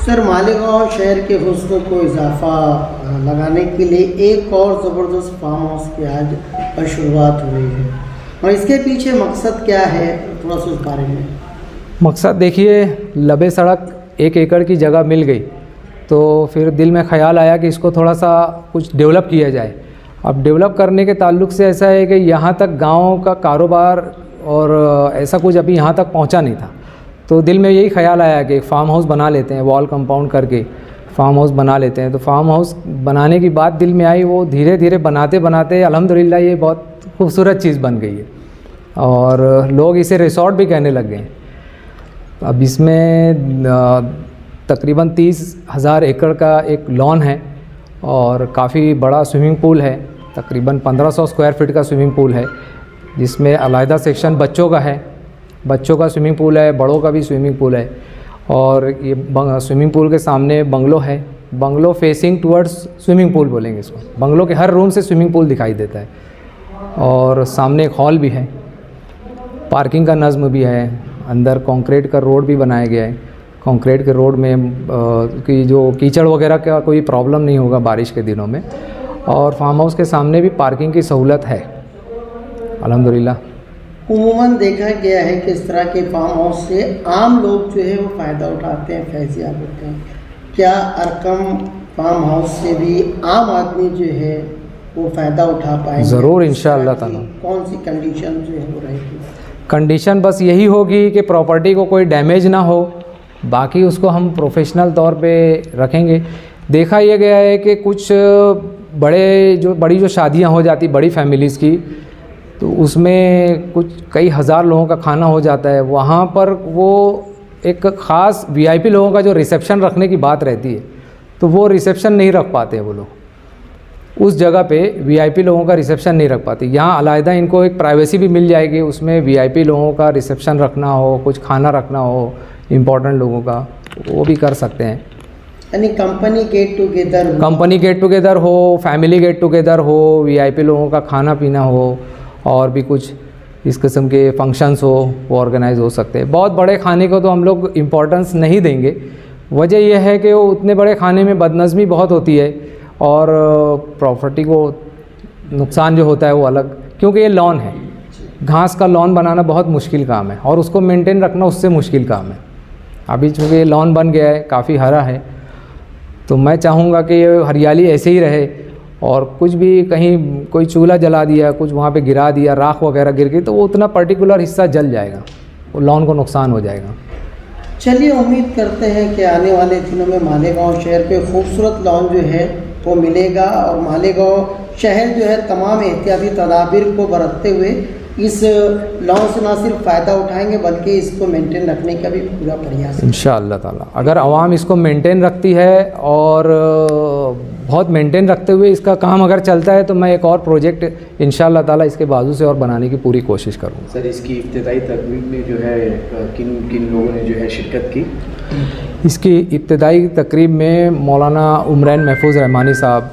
سر مالیگاؤں شہر کے حسن کو اضافہ لگانے کے لیے ایک اور زبردست فارم ہاؤس کی آج شروعات ہو رہی ہے، اور اس کے پیچھے مقصد کیا ہے، تھوڑا سا اس بارے میں؟ مقصد دیکھیے، لبے سڑک 1 ایکڑ کی جگہ مل گئی تو پھر دل میں خیال آیا کہ اس کو تھوڑا سا کچھ ڈیولپ کیا جائے۔ اب ڈیولپ کرنے کے تعلق سے ایسا ہے کہ یہاں تک گاؤں کا کاروبار اور ایسا کچھ ابھی یہاں تک پہنچا نہیں تھا، تو دل میں یہی خیال آیا کہ ایک فارم ہاؤس بنا لیتے ہیں، وال کمپاؤنڈ کر کے فارم ہاؤس بنا لیتے ہیں۔ تو فارم ہاؤس بنانے کی بات دل میں آئی، وہ دھیرے دھیرے بناتے بناتے الحمدللہ یہ بہت خوبصورت چیز بن گئی ہے، اور لوگ اسے ریسورٹ بھی کہنے لگ گئے ہیں۔ اب اس میں تقریباً 30,000 ایکڑ کا ایک لان ہے، اور کافی بڑا سوئمنگ پول ہے، تقریباً 1500 اسکوائر فٹ کا سوئمنگ پول ہے، جس میں علیحدہ سیکشن بچوں کا ہے، بچوں کا سوئمنگ پول ہے، بڑوں کا بھی سوئمنگ پول ہے، اور یہ سوئمنگ پول کے سامنے بنگلو ہے، bungalow facing towards swimming pool بولیں گے اس کو، بنگلو کے ہر روم سے سوئمنگ پول دکھائی دیتا ہے، اور سامنے ایک ہال بھی ہے، پارکنگ کا نظم بھی ہے، اندر کنکریٹ کا روڈ بھی بنایا گیا ہے، کنکریٹ کے روڈ میں کی جو کیچڑ وغیرہ کا کوئی پرابلم نہیں ہوگا بارش کے دنوں میں، اور فارم ہاؤس کے سامنے بھی پارکنگ کی سہولت ہے الحمدللہ۔ عموماً دیکھا گیا ہے کہ اس طرح کے فارم ہاؤس سے عام لوگ جو ہے وہ فائدہ اٹھاتے ہیں، فیضیاب ہوتے ہیں۔ کیا ارکم فارم ہاؤس سے بھی عام آدمی جو ہے وہ فائدہ اٹھا پائیں گے؟ ضرور انشاءاللہ تعالیٰ۔ کون سی کنڈیشن جو ہے وہ رہے گی؟ کنڈیشن بس یہی ہوگی کہ پراپرٹی کو کوئی ڈیمیج نہ ہو، باقی اس کو ہم پروفیشنل طور پہ رکھیں گے۔ دیکھا یہ گیا ہے کہ کچھ بڑی جو شادیاں ہو جاتی بڑی فیملیز کی، تو اس میں کچھ کئی ہزار لوگوں کا کھانا ہو جاتا ہے، وہاں پر وہ ایک خاص VIP لوگوں کا جو ریسیپشن رکھنے کی بات رہتی ہے، تو وہ ریسیپشن نہیں رکھ پاتے وہ لوگ، اس جگہ پہ VIP لوگوں کا ریسیپشن نہیں رکھ پاتے۔ یہاں علیحدہ ان کو ایک پرائیویسی بھی مل جائے گی، اس میں VIP لوگوں کا ریسیپشن رکھنا ہو، کچھ کھانا رکھنا ہو امپورٹنٹ لوگوں کا، وہ بھی کر سکتے ہیں۔ یعنی کمپنی گیٹ ٹوگیدر ہو، فیملی گیٹ ٹوگیدر ہو، VIP لوگوں کا کھانا پینا ہو، اور بھی کچھ اس قسم کے فنکشنز ہو وہ آرگنائز ہو سکتے ہیں۔ بہت بڑے کھانے کو تو ہم لوگ امپورٹنس نہیں دیں گے، وجہ یہ ہے کہ وہ اتنے بڑے کھانے میں بدنظمی بہت ہوتی ہے، اور پراپرٹی کو نقصان جو ہوتا ہے وہ الگ، کیونکہ یہ لان ہے، گھاس کا لان بنانا بہت مشکل کام ہے، اور اس کو مینٹین رکھنا اس سے مشکل کام ہے۔ ابھی چونکہ یہ لان بن گیا ہے، کافی ہرا ہے، تو میں چاہوں گا کہ یہ ہریالی ایسے ہی رہے، اور کچھ بھی کہیں کوئی چولہا جلا دیا، کچھ وہاں پہ گرا دیا، راکھ وغیرہ گر گئی، تو وہ اتنا پرٹیکولر حصہ جل جائے گا، وہ لان کو نقصان ہو جائے گا۔ چلیے امید کرتے ہیں کہ آنے والے دنوں میں مالیگاؤں شہر پہ خوبصورت لان جو ہے وہ ملے گا، اور مالیگاؤں شہر جو ہے تمام احتیاطی تدابیر کو برتتے ہوئے اس لان سے نہ صرف فائدہ اٹھائیں گے بلکہ اس کو مینٹین رکھنے کا بھی پورا پریاس ہے انشاءاللہ تعالیٰ۔ اگر عوام اس کو مینٹین رکھتی ہے، اور بہت مینٹین رکھتے ہوئے اس کا کام اگر چلتا ہے، تو میں ایک اور پروجیکٹ انشاءاللہ تعالیٰ اس کے بازو سے اور بنانے کی پوری کوشش کروں گا۔ سر، اس کی ابتدائی تقریب میں جو ہے کن کن لوگوں نے جو ہے شرکت کی؟ اس کی ابتدائی تقریب میں مولانا عمرین محفوظ رحمانی صاحب،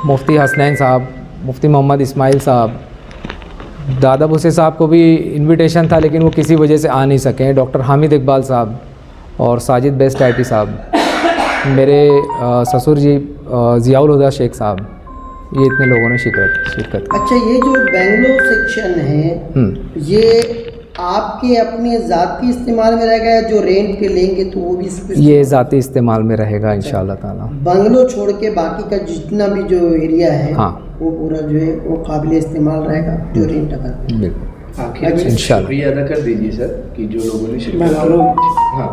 مفتی حسنین صاحب، مفتی محمد اسماعیل صاحب، دادا بھوسے صاحب کو بھی انویٹیشن تھا لیکن وہ کسی وجہ سے آ نہیں سکے، ڈاکٹر حامد اقبال صاحب اور ساجد بیسٹ آئی ٹی صاحب، میرے سسر جی ضیاء الہدیٰ شیخ صاحب، یہ اتنے لوگوں نے شرکت کی۔ اچھا، یہ جو بنگلو سیکشن ہے یہ آپ کے اپنے ذاتی استعمال میں رہے گا، یا جو رینٹ پہ لیں گے تو وہ بھی یہ ذاتی استعمال میں رہے گا انشاءاللہ تعالیٰ۔ بنگلو چھوڑ کے باقی کا جتنا بھی جو ایریا ہے وہ پورا جو ہے وہ قابل استعمال رہے گا جو رینٹ ادا کرے۔ بالکل شکریہ ادا کر دیجیے سر کہ جو لوگوں نے شرکت کی،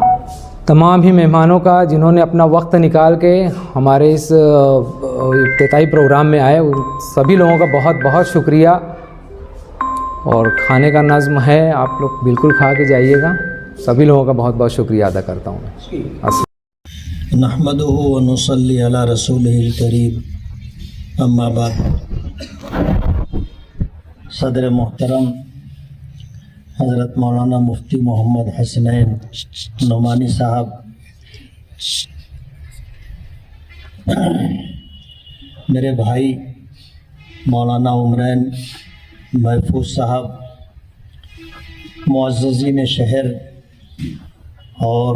تمام ہی مہمانوں کا جنہوں نے اپنا وقت نکال کے ہمارے اس افتتاحی پروگرام میں آئے، سبھی لوگوں کا بہت بہت شکریہ، اور کھانے کا نظم ہے، آپ لوگ بالکل کھا کے جائیے گا، سبھی لوگوں کا بہت بہت شکریہ ادا کرتا ہوں میں۔ نحمدہ و نصلی علی رسولہ الکریم، اما بعد۔ صدر محترم حضرت مولانا مفتی محمد حسنین نعمانی صاحب، میرے بھائی مولانا عمرین محفوظ صاحب، معززین شہر، اور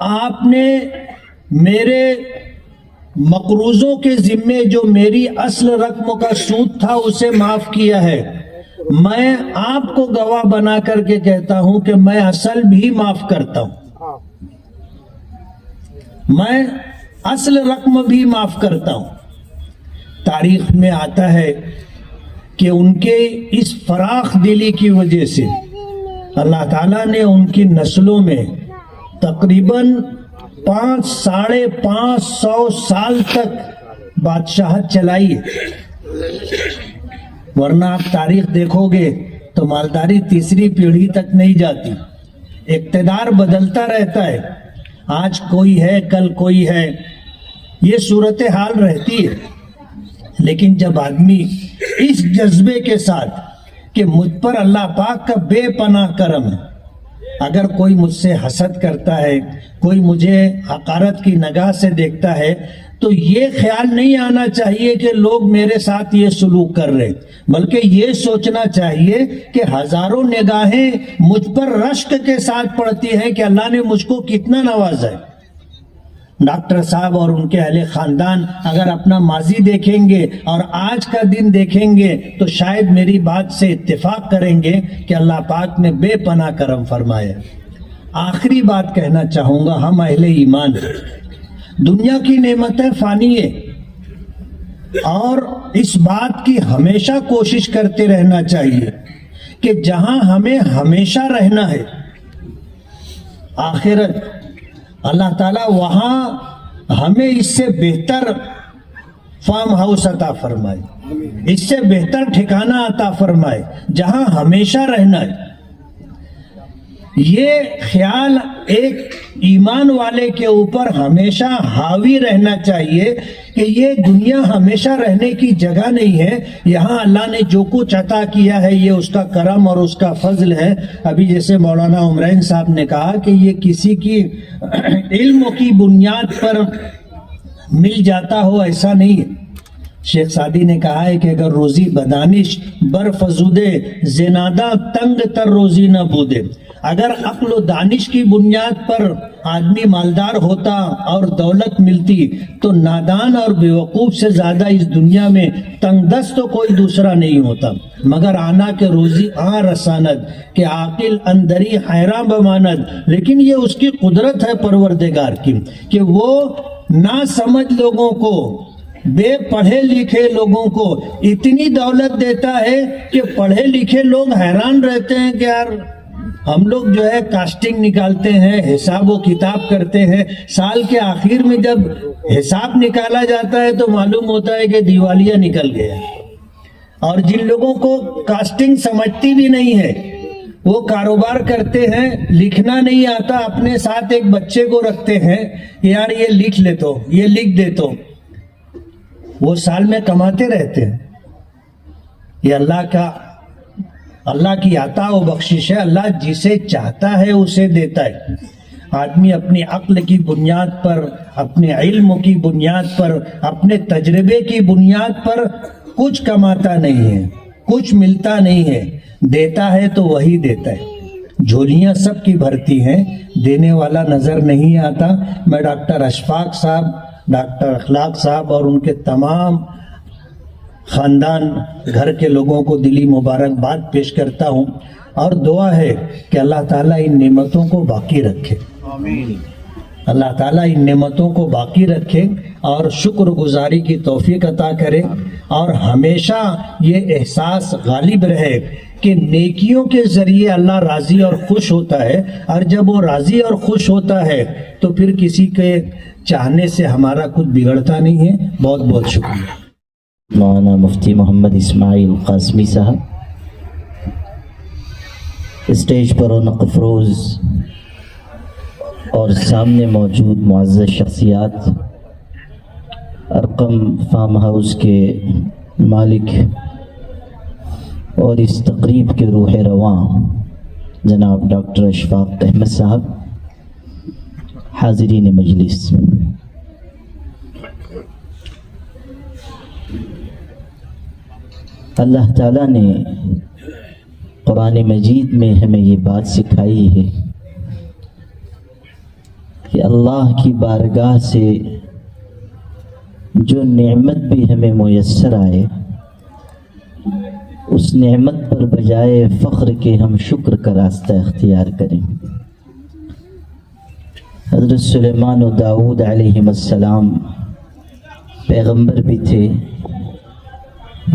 آپ نے میرے مقروضوں کے ذمے جو میری اصل رقم کا سود تھا اسے معاف کیا ہے. میں آپ کو گواہ بنا کر کے کہتا ہوں کہ میں اصل بھی معاف کرتا ہوں. میں اصل رقم بھی معاف کرتا ہوں. تاریخ میں آتا ہے کہ ان کے اس فراخ دلی کی وجہ سے اللہ تعالیٰ نے ان کی نسلوں میں تقریباً 500-550 سال تک بادشاہت چلائی ہے. ورنہ آپ تاریخ دیکھو گے تو مالداری تیسری پیڑھی تک نہیں جاتی. اقتدار بدلتا رہتا ہے. آج کوئی ہے کل کوئی ہے, یہ صورتحال رہتی ہے. لیکن جب آدمی اس جذبے کے ساتھ کہ مجھ پر اللہ پاک کا بے پناہ کرم ہے, اگر کوئی مجھ سے حسد کرتا ہے, کوئی مجھے حقارت کی نگاہ سے دیکھتا ہے, تو یہ خیال نہیں آنا چاہیے کہ لوگ میرے ساتھ یہ سلوک کر رہے, بلکہ یہ سوچنا چاہیے کہ ہزاروں نگاہیں مجھ پر رشک کے ساتھ پڑتی ہیں کہ اللہ نے مجھ کو کتنا نوازا ہے. ڈاکٹر صاحب اور ان کے اہل خاندان اگر اپنا ماضی دیکھیں گے اور آج کا دن دیکھیں گے تو شاید میری بات سے اتفاق کریں گے کہ اللہ پاک نے بے پناہ کرم فرمایا. آخری بات کہنا چاہوں گا, ہم اہل ایمان دنیا کی نعمتیں فانی ہے, اور اس بات کی ہمیشہ کوشش کرتے رہنا چاہیے کہ جہاں ہمیں ہمیشہ رہنا ہے آخرت, اللہ تعالیٰ وہاں ہمیں اس سے بہتر فارم ہاؤس عطا فرمائے, اس سے بہتر ٹھکانہ عطا فرمائے جہاں ہمیشہ رہنا ہے. یہ خیال ایک ایمان والے کے اوپر ہمیشہ حاوی رہنا چاہیے کہ یہ دنیا ہمیشہ رہنے کی جگہ نہیں ہے. یہاں اللہ نے جو کچھ عطا کیا ہے یہ اس کا کرم اور اس کا فضل ہے. ابھی جیسے مولانا عمرین صاحب نے کہا کہ یہ کسی کی علم کی بنیاد پر مل جاتا ہو, ایسا نہیں ہے. شیخ سعدی نے کہا ہے کہ اگر روزی بدانش برفزودے زنادہ تنگ تر روزی نہ بودے, اگر عقل و دانش کی بنیاد پر آدمی مالدار ہوتا اور دولت ملتی تو نادان اور بیوقوف سے زیادہ اس دنیا میں تنگ دست تو کوئی دوسرا نہیں ہوتا. مگر آنا کہ روزی رساند کہ عاقل اندری حیران بماند, لیکن یہ اس کی قدرت ہے پروردگار کی کہ وہ نہ سمجھ لوگوں کو, بے پڑھے لکھے لوگوں کو اتنی دولت دیتا ہے کہ پڑھے لکھے لوگ حیران رہتے ہیں کہ یار ہم لوگ جو ہے کاسٹنگ نکالتے ہیں, حساب و کتاب کرتے ہیں, سال کے آخر میں جب حساب نکالا جاتا ہے تو معلوم ہوتا ہے کہ دیوالیہ نکل گیا. اور جن لوگوں کو کاسٹنگ سمجھتی بھی نہیں ہے وہ کاروبار کرتے ہیں, لکھنا نہیں آتا, اپنے ساتھ ایک بچے کو رکھتے ہیں, یار یہ لکھ لے تو, یہ لکھ دے تو, وہ سال میں کماتے رہتے ہیں. یہ اللہ کی عطا و بخشش ہے. اللہ جسے چاہتا ہے اسے دیتا ہے. آدمی اپنی عقل کی بنیاد پر, اپنے علم کی بنیاد پر, اپنے تجربے کی بنیاد پر کچھ کماتا نہیں ہے, کچھ ملتا نہیں ہے. دیتا ہے تو وہی دیتا ہے. جھولیاں سب کی بھرتی ہیں, دینے والا نظر نہیں آتا. میں ڈاکٹر اشفاق صاحب, ڈاکٹر اخلاق صاحب اور ان کے تمام خاندان گھر کے لوگوں کو دلی مبارکباد پیش کرتا ہوں, اور دعا ہے کہ اللہ تعالیٰ ان نعمتوں کو باقی رکھے. اللہ تعالیٰ ان نعمتوں کو باقی رکھے اور شکر گزاری کی توفیق عطا کرے, اور ہمیشہ یہ احساس غالب رہے کہ نیکیوں کے ذریعے اللہ راضی اور خوش ہوتا ہے, اور جب وہ راضی اور خوش ہوتا ہے تو پھر کسی کے چاہنے سے ہمارا کچھ بگڑتا نہیں ہے. بہت بہت شکریہ. مولانا مفتی محمد اسماعیل قاسمی صاحب اسٹیج پر رونق افروز, اور سامنے موجود معزز شخصیات, ارقم فارم ہاؤس کے مالک اور اس تقریب کے روح رواں جناب ڈاکٹر اشفاق احمد صاحب, حاضرین مجلس, اللہ تعالیٰ نے قرآن مجید میں ہمیں یہ بات سکھائی ہے کہ اللہ کی بارگاہ سے جو نعمت بھی ہمیں میسر آئے اس نعمت پر بجائے فخر کے ہم شکر کا راستہ اختیار کریں۔ حضرت سلیمان و داؤد علیہ السلام پیغمبر بھی تھے،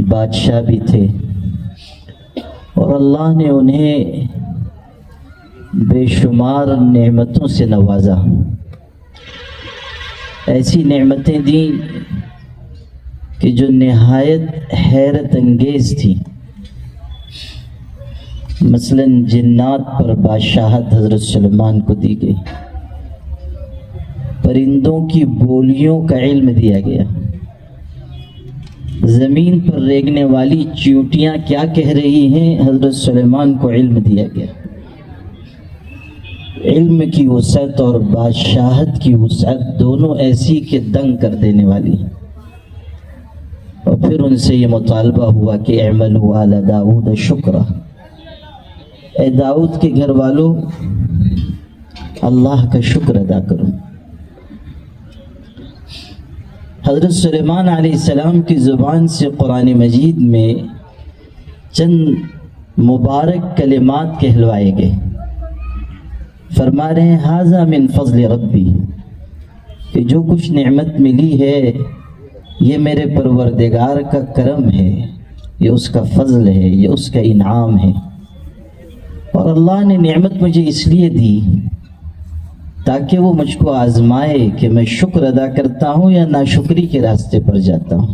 بادشاہ بھی تھے، اور اللہ نے انہیں بے شمار نعمتوں سے نوازا، ایسی نعمتیں دیں کہ جو نہایت حیرت انگیز تھی۔ مثلا جنات پر بادشاہت حضرت سلیمان کو دی گئی، پرندوں کی بولیوں کا علم دیا گیا، زمین پر ریگنے والی چیونٹیاں کیا کہہ رہی ہیں حضرت سلیمان کو علم دیا گیا۔ علم کی وسعت اور بادشاہت کی وسعت دونوں ایسی کہ دنگ کر دینے والی، اور پھر ان سے یہ مطالبہ ہوا کہ اعملوا آل داؤد شکرا، اے داؤد کے گھر والوں اللہ کا شکر ادا کرو۔ حضرت سلیمان علیہ السلام کی زبان سے قرآن مجید میں چند مبارک کلمات کہلوائے گئے۔ فرما رہے ہیں ھذا من فضل ربی، کہ جو کچھ نعمت ملی ہے یہ میرے پروردگار کا کرم ہے، یہ اس کا فضل ہے، یہ اس کا انعام ہے، اور اللہ نے نعمت مجھے اس لیے دی تاکہ وہ مجھ کو آزمائے کہ میں شکر ادا کرتا ہوں یا ناشکری کے راستے پر جاتا ہوں۔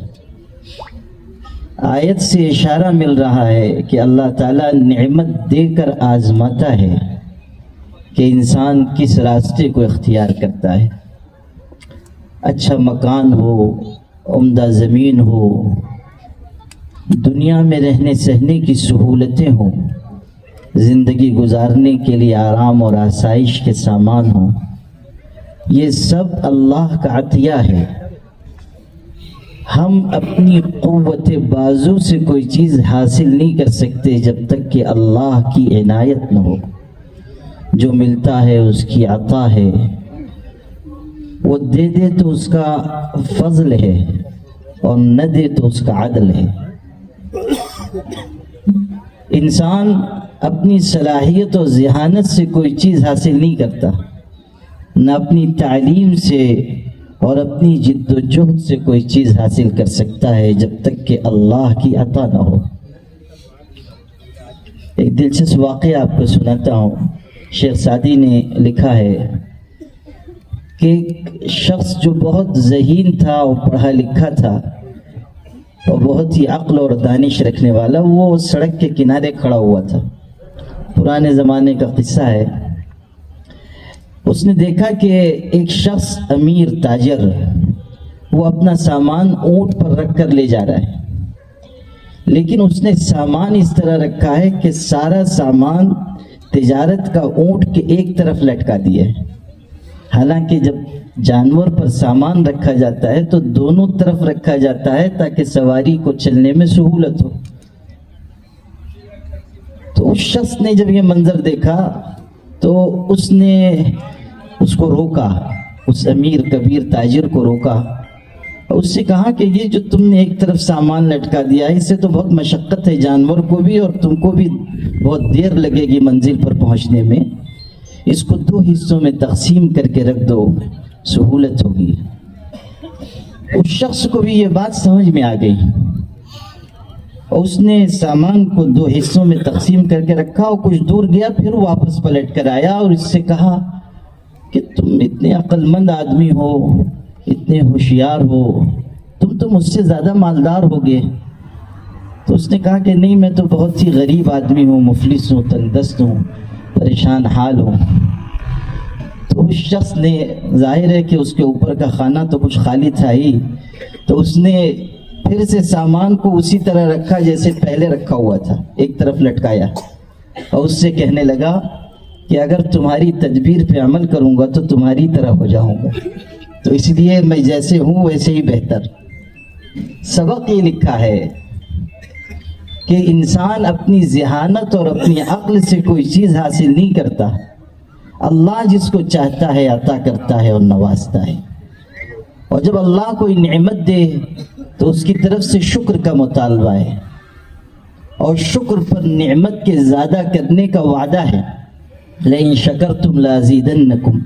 آیت سے اشارہ مل رہا ہے کہ اللہ تعالیٰ نعمت دے کر آزماتا ہے کہ انسان کس راستے کو اختیار کرتا ہے۔ اچھا مکان ہو، عمدہ زمین ہو، دنیا میں رہنے سہنے کی سہولتیں ہوں، زندگی گزارنے کے لیے آرام اور آسائش کے سامان ہوں، یہ سب اللہ کا عطیہ ہے۔ ہم اپنی قوت بازو سے کوئی چیز حاصل نہیں کر سکتے جب تک کہ اللہ کی عنایت نہ ہو۔ جو ملتا ہے اس کی عطا ہے، وہ دے دے تو اس کا فضل ہے اور نہ دے تو اس کا عدل ہے۔ انسان اپنی صلاحیت و ذہانت سے کوئی چیز حاصل نہیں کرتا، نہ اپنی تعلیم سے اور اپنی جد و جہد سے کوئی چیز حاصل کر سکتا ہے جب تک کہ اللہ کی عطا نہ ہو۔ ایک دلچسپ واقعہ آپ کو سناتا ہوں۔ شیخ سعدی نے لکھا ہے کہ ایک شخص جو بہت ذہین تھا اور پڑھا لکھا تھا اور بہت ہی عقل اور دانش رکھنے والا، وہ سڑک کے کنارے کھڑا ہوا تھا، پرانے زمانے کا قصہ ہے۔ اس نے دیکھا کہ ایک شخص امیر تاجر وہ اپنا سامان اونٹ پر رکھ کر لے جا رہا ہے، لیکن اس نے سامان اس طرح رکھا ہے کہ سارا سامان تجارت کا اونٹ کے ایک طرف لٹکا دیا ہے۔ حالانکہ جب جانور پر سامان رکھا جاتا ہے تو دونوں طرف رکھا جاتا ہے تاکہ سواری کو چلنے میں سہولت ہو۔ تو اس شخص نے جب یہ منظر دیکھا تو اس نے اس کو روکا، اس امیر کبیر تاجر کو روکا اور اس سے کہا کہ یہ جو تم نے ایک طرف سامان لٹکا دیا ہے، اس سے تو بہت مشقت ہے جانور کو بھی اور تم کو بھی بہت دیر لگے گی منزل پر پہنچنے میں، اس کو 2 حصوں میں تقسیم کر کے رکھ دو، سہولت ہوگی۔ اس شخص کو بھی یہ بات سمجھ میں آ گئی اور اس نے سامان کو 2 حصوں میں تقسیم کر کے رکھا اور کچھ دور گیا، پھر واپس پلٹ کر آیا اور اس سے کہا کہ تم اتنے عقل مند آدمی ہو، اتنے ہوشیار ہو، تم تو مجھ سے زیادہ مالدار ہوگے۔ تو اس نے کہا کہ نہیں، میں تو بہت ہی غریب آدمی ہوں، مفلس ہوں، تنگدست ہوں، پریشان حال ہوں۔ تو اس شخص نے، ظاہر ہے کہ اس کے اوپر کا خانہ تو کچھ خالی تھا ہی، تو اس نے پھر سے سامان کو اسی طرح رکھا جیسے پہلے رکھا ہوا تھا، ایک طرف لٹکایا اور اس سے کہنے لگا کہ اگر تمہاری تدبیر پہ عمل کروں گا تو تمہاری طرح ہو جاؤں گا، تو اس لیے میں جیسے ہوں ویسے ہی بہتر۔ سبق یہ لکھا ہے کہ انسان اپنی ذہانت اور اپنی عقل سے کوئی چیز حاصل نہیں کرتا، اللہ جس کو چاہتا ہے عطا کرتا ہے اور نوازتا ہے، اور جب اللہ کوئی نعمت دے تو اس کی طرف سے شکر کا مطالبہ ہے، اور شکر پر نعمت کے زیادہ کرنے کا وعدہ ہے، لئن شکرتم لازیدنکم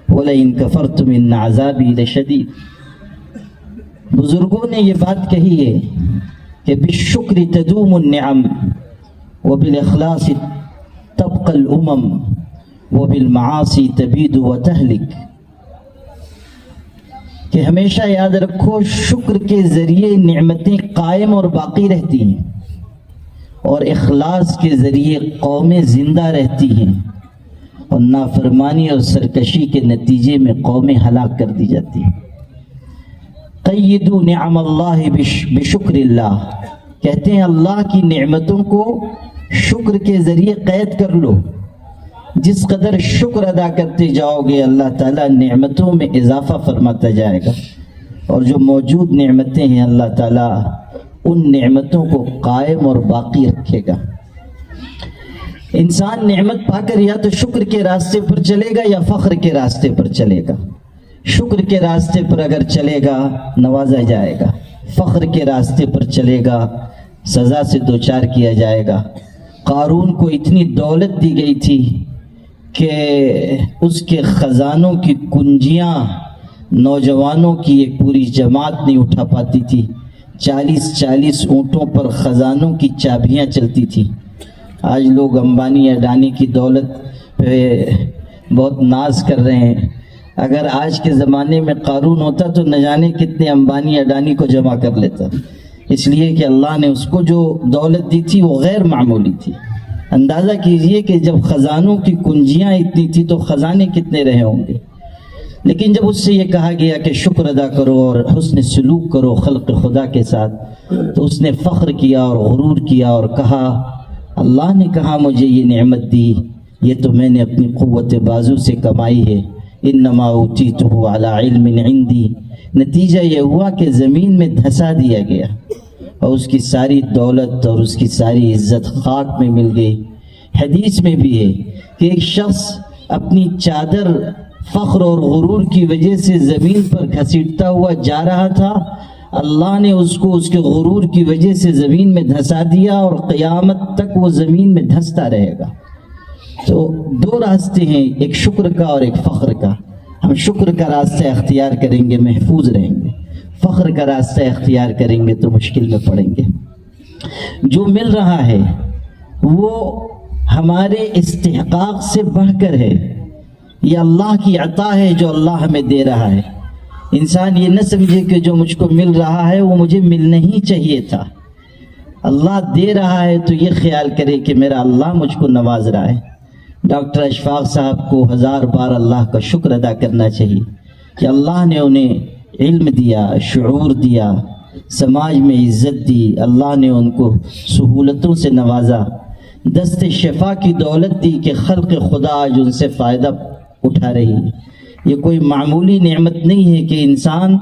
ولئن کفرتم ان عذابی لشدید۔ بزرگوں نے یہ بات کہی ہے کہ بالشکر تدوم النعم وبالاخلاص تبقى الامم وبالمعاصی تبید وتہلک، کہ ہمیشہ یاد رکھو شکر کے ذریعے نعمتیں قائم اور باقی رہتی ہیں، اور اخلاص کے ذریعے قومیں زندہ رہتی ہیں، اور نافرمانی اور سرکشی کے نتیجے میں قومیں ہلاک کر دی جاتی ہیں۔ قیدوا نعم اللہ بشکر اللہ، کہتے ہیں اللہ کی نعمتوں کو شکر کے ذریعے قید کر لو، جس قدر شکر ادا کرتے جاؤ گے اللہ تعالیٰ نعمتوں میں اضافہ فرماتا جائے گا، اور جو موجود نعمتیں ہیں اللہ تعالیٰ ان نعمتوں کو قائم اور باقی رکھے گا۔ انسان نعمت پا کر یا تو شکر کے راستے پر چلے گا یا فخر کے راستے پر چلے گا۔ شکر کے راستے پر اگر چلے گا نوازا جائے گا، فخر کے راستے پر چلے گا سزا سے دوچار کیا جائے گا۔ قارون کو اتنی دولت دی گئی تھی کہ اس کے خزانوں کی کنجیاں نوجوانوں کی ایک پوری جماعت نہیں اٹھا پاتی تھی، 40 اونٹوں پر خزانوں کی چابیاں چلتی تھی۔ آج لوگ امبانی اڈانی کی دولت پہ بہت ناز کر رہے ہیں، اگر آج کے زمانے میں قارون ہوتا تو نہ جانے کتنے امبانی اڈانی کو جمع کر لیتا، اس لیے کہ اللہ نے اس کو جو دولت دی تھی وہ غیر معمولی تھی۔ اندازہ کیجئے کہ جب خزانوں کی کنجیاں اتنی تھی تو خزانے کتنے رہے ہوں گے، لیکن جب اس سے یہ کہا گیا کہ شکر ادا کرو اور حسن سلوک کرو خلق خدا کے ساتھ، تو اس نے فخر کیا اور غرور کیا اور کہا اللہ نے کہا مجھے یہ نعمت دی، یہ تو میں نے اپنی قوت بازو سے کمائی ہے، انما اوتیتہ علی علم عندی۔ نتیجہ یہ ہوا کہ زمین میں دھسا دیا گیا اور اس کی ساری دولت اور اس کی ساری عزت خاک میں مل گئی۔ حدیث میں بھی ہے کہ ایک شخص اپنی چادر فخر اور غرور کی وجہ سے زمین پر گھسیٹتا ہوا جا رہا تھا، اللہ نے اس کو اس کے غرور کی وجہ سے زمین میں دھسا دیا اور قیامت تک وہ زمین میں دھستا رہے گا۔ تو دو راستے ہیں، ایک شکر کا اور ایک فخر کا۔ ہم شکر کا راستہ اختیار کریں گے محفوظ رہیں گے، فخر کا راستہ اختیار کریں گے تو مشکل میں پڑیں گے۔ جو مل رہا ہے وہ ہمارے استحقاق سے بڑھ کر ہے، یہ اللہ کی عطا ہے جو اللہ ہمیں دے رہا ہے۔ انسان یہ نہ سمجھے کہ جو مجھ کو مل رہا ہے وہ مجھے ملنا ہی چاہیے تھا۔ اللہ دے رہا ہے تو یہ خیال کرے کہ میرا اللہ مجھ کو نواز رہا ہے۔ ڈاکٹر اشفاق صاحب کو 1000 بار اللہ کا شکر ادا کرنا چاہیے کہ اللہ نے انہیں علم دیا، شعور دیا، سماج میں عزت دی، اللہ نے ان کو سہولتوں سے نوازا، دست شفا کی دولت دی کہ خلق خدا آج ان سے فائدہ اٹھا رہی ہے۔ یہ کوئی معمولی نعمت نہیں ہے کہ انسان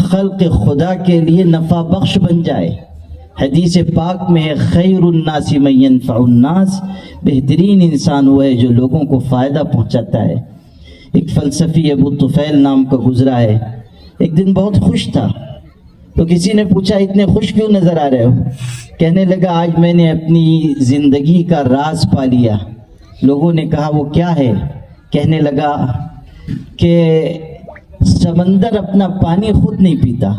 خلق خدا کے لیے نفع بخش بن جائے۔ حدیث پاک میں ہے خیر الناس من ينفع الناس، بہترین انسان وہ ہے جو لوگوں کو فائدہ پہنچاتا ہے۔ ایک فلسفی ابو طفیل نام کا گزرا ہے، ایک دن بہت خوش تھا تو کسی نے پوچھا اتنے خوش کیوں نظر آ رہے ہو؟ کہنے لگا آج میں نے اپنی زندگی کا راز پا لیا۔ لوگوں نے کہا وہ کیا ہے؟ کہنے لگا کہ سمندر اپنا پانی خود نہیں پیتا،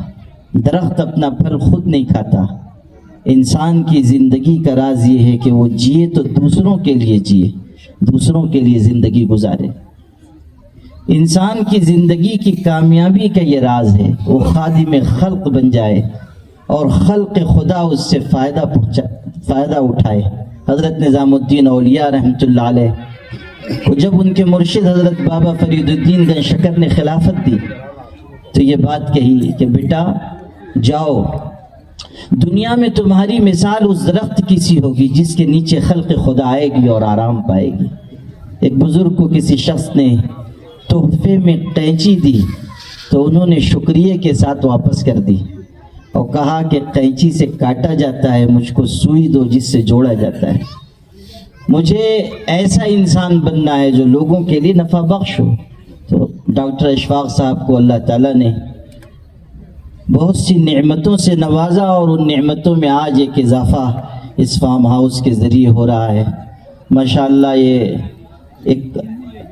درخت اپنا پھل خود نہیں کھاتا، انسان کی زندگی کا راز یہ ہے کہ وہ جیے تو دوسروں کے لیے جیے، دوسروں کے لیے زندگی گزارے۔ انسان کی زندگی کی کامیابی کا یہ راز ہے، وہ خادم خلق بن جائے اور خلق خدا اس سے فائدہ اٹھائے۔ حضرت نظام الدین اولیاء رحمۃ اللہ علیہ کو جب ان کے مرشد حضرت بابا فرید الدین گنج شکر نے خلافت دی تو یہ بات کہی کہ بیٹا جاؤ، دنیا میں تمہاری مثال اس درخت کی سی ہوگی جس کے نیچے خلق خدا آئے گی اور آرام پائے گی۔ ایک بزرگ کو کسی شخص نے تحفے میں قینچی دی تو انہوں نے شکریہ کے ساتھ واپس کر دی اور کہا کہ قینچی سے کاٹا جاتا ہے، مجھ کو سوئی دو جس سے جوڑا جاتا ہے۔ مجھے ایسا انسان بننا ہے جو لوگوں کے لیے نفع بخش ہو. تو ڈاکٹر اشفاق صاحب کو اللہ تعالیٰ نے بہت سی نعمتوں سے نوازا اور ان نعمتوں میں آج ایک اضافہ اس فارم ہاؤس کے ذریعے ہو رہا ہے. ماشاءاللہ یہ ایک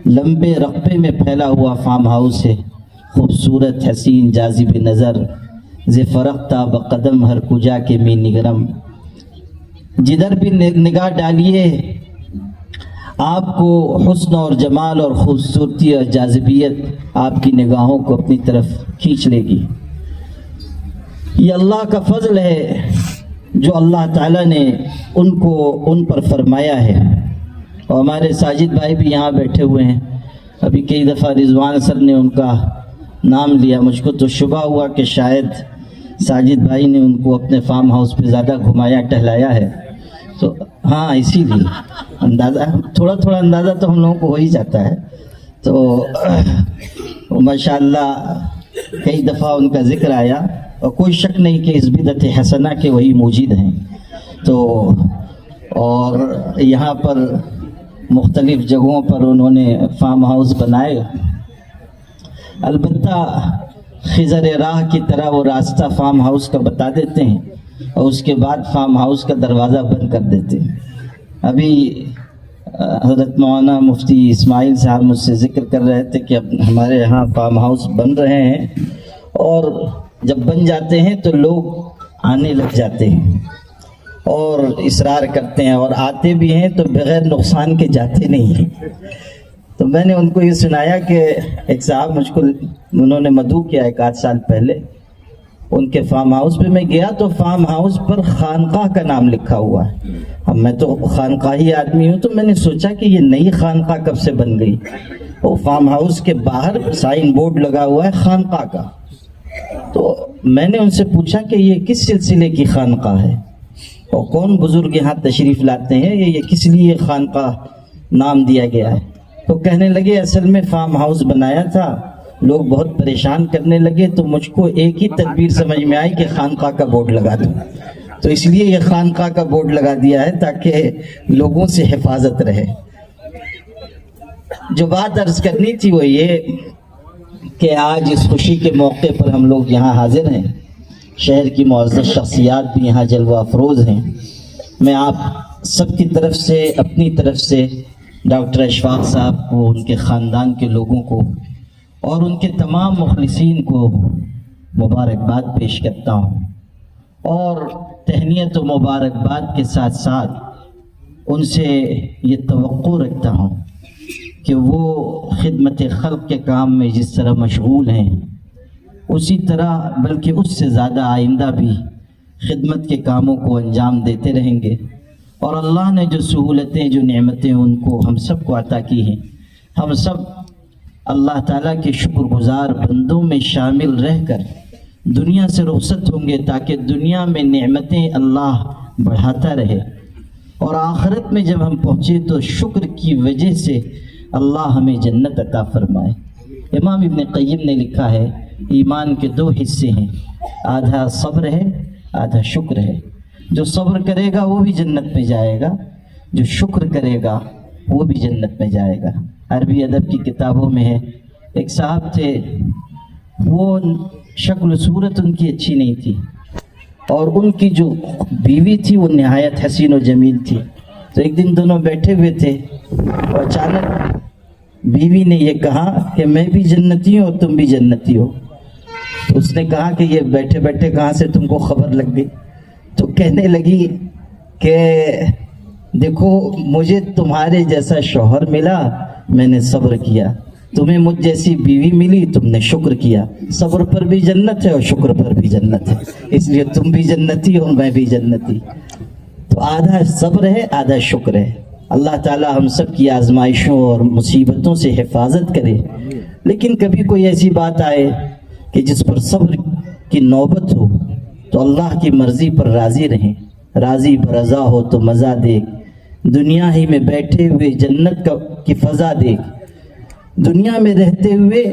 لمبے رقبے میں پھیلا ہوا فارم ہاؤس ہے، خوبصورت، حسین، جاذب نظر، ز فرختہ بقدم ہر کجا کے می نگرم. جدھر بھی نگاہ ڈالیے آپ کو حسن اور جمال اور خوبصورتی اور جاذبیت آپ کی نگاہوں کو اپنی طرف کھینچ لے گی. یہ اللہ کا فضل ہے جو اللہ تعالیٰ نے ان پر فرمایا ہے. اور ہمارے ساجد بھائی بھی یہاں بیٹھے ہوئے ہیں. ابھی کئی دفعہ رضوان سر نے ان کا نام لیا، مجھ کو تو شبہ ہوا کہ شاید ساجد بھائی نے ان کو اپنے فارم ہاؤس پہ زیادہ گھمایا ٹہلایا ہے. تو ہاں اسی لیے اندازہ، تھوڑا اندازہ تو ہم لوگوں کو ہو ہی جاتا ہے. تو ماشاءاللہ کئی دفعہ ان کا ذکر آیا اور کوئی شک نہیں کہ اس بدعت حسنہ کے وہی موجد ہیں. تو اور یہاں پر مختلف جگہوں پر انہوں نے فارم ہاؤس بنائے. البتہ خضر راہ کی طرح وہ راستہ فارم ہاؤس کا بتا دیتے ہیں اور اس کے بعد فارم ہاؤس کا دروازہ بند کر دیتے ہیں. ابھی حضرت مولانا مفتی اسماعیل صاحب مجھ سے ذکر کر رہے تھے کہ ہمارے یہاں فارم ہاؤس بن رہے ہیں اور جب بن جاتے ہیں تو لوگ آنے لگ جاتے ہیں اور اصرار کرتے ہیں اور آتے بھی ہیں تو بغیر نقصان کے جاتے نہیں ہیں. تو میں نے ان کو یہ سنایا کہ ایک صاحب مجھ کو انہوں نے مدعو کیا 1 آدھ سال پہلے، ان کے فارم ہاؤس پہ میں گیا تو فارم ہاؤس پر خانقاہ کا نام لکھا ہوا ہے. اب میں تو خانقاہی آدمی ہوں تو میں نے سوچا کہ یہ نئی خانقاہ کب سے بن گئی. وہ فارم ہاؤس کے باہر سائن بورڈ لگا ہوا ہے خانقاہ کا. تو میں نے ان سے پوچھا کہ یہ کس سلسلے کی خانقاہ ہے اور کون بزرگ یہاں تشریف لاتے ہیں، یہ کس لیے خانقاہ نام دیا گیا ہے؟ تو کہنے لگے اصل میں فارم ہاؤس بنایا تھا، لوگ بہت پریشان کرنے لگے تو مجھ کو ایک ہی تدبیر سمجھ میں آئی کہ خانقاہ کا بورڈ لگا دوں. تو اس لیے یہ خانقاہ کا بورڈ لگا دیا ہے تاکہ لوگوں سے حفاظت رہے. جو بات عرض کرنی تھی وہ یہ کہ آج اس خوشی کے موقع پر ہم لوگ یہاں حاضر ہیں. شہر کی معزز شخصیات بھی یہاں جلوہ افروز ہیں. میں آپ سب کی طرف سے، اپنی طرف سے ڈاکٹر اشفاق صاحب کو، ان کے خاندان کے لوگوں کو اور ان کے تمام مخلصین کو مبارکباد پیش کرتا ہوں اور تہنیت و مبارکباد کے ساتھ ساتھ ان سے یہ توقع رکھتا ہوں کہ وہ خدمت خلق کے کام میں جس طرح مشغول ہیں اسی طرح بلکہ اس سے زیادہ آئندہ بھی خدمت کے کاموں کو انجام دیتے رہیں گے. اور اللہ نے جو سہولتیں، جو نعمتیں ان کو ہم سب کو عطا کی ہیں، ہم سب اللہ تعالیٰ کے شکر گزار بندوں میں شامل رہ کر دنیا سے رخصت ہوں گے تاکہ دنیا میں نعمتیں اللہ بڑھاتا رہے اور آخرت میں جب ہم پہنچے تو شکر کی وجہ سے اللہ ہمیں جنت عطا فرمائے. امام ابن قیم نے لکھا ہے ایمان کے 2 حصے ہیں، آدھا صبر ہے، آدھا شکر ہے. جو صبر کرے گا وہ بھی جنت میں جائے گا، جو شکر کرے گا وہ بھی جنت میں جائے گا. عربی ادب کی کتابوں میں ہے، ایک صاحب تھے، وہ شکل و صورت ان کی اچھی نہیں تھی اور ان کی جو بیوی تھی وہ نہایت حسین و جمیل تھی. تو ایک دن دونوں بیٹھے ہوئے تھے اور اچانک بیوی نے یہ کہا کہ میں بھی جنتی ہوں اور تم بھی جنتی ہو. تو اس نے کہا کہ یہ بیٹھے بیٹھے کہاں سے تم کو خبر لگ گئی؟ تو کہنے لگی کہ دیکھو مجھے تمہارے جیسا شوہر ملا، میں نے صبر کیا، تمہیں مجھ جیسی بیوی ملی، تم نے شکر کیا. صبر پر بھی جنت ہے اور شکر پر بھی جنت ہے، اس لیے تم بھی جنتی ہو میں بھی جنتی. تو آدھا صبر ہے، آدھا شکر ہے. اللہ تعالی ہم سب کی آزمائشوں اور مصیبتوں سے حفاظت کرے. لیکن کبھی کوئی ایسی بات آئے کہ جس پر صبر کی نوبت ہو تو اللہ کی مرضی پر راضی رہیں. راضی برضا ہو تو مزہ دیکھ، دنیا ہی میں بیٹھے ہوئے جنت کی فضا دیکھ. دنیا میں رہتے ہوئے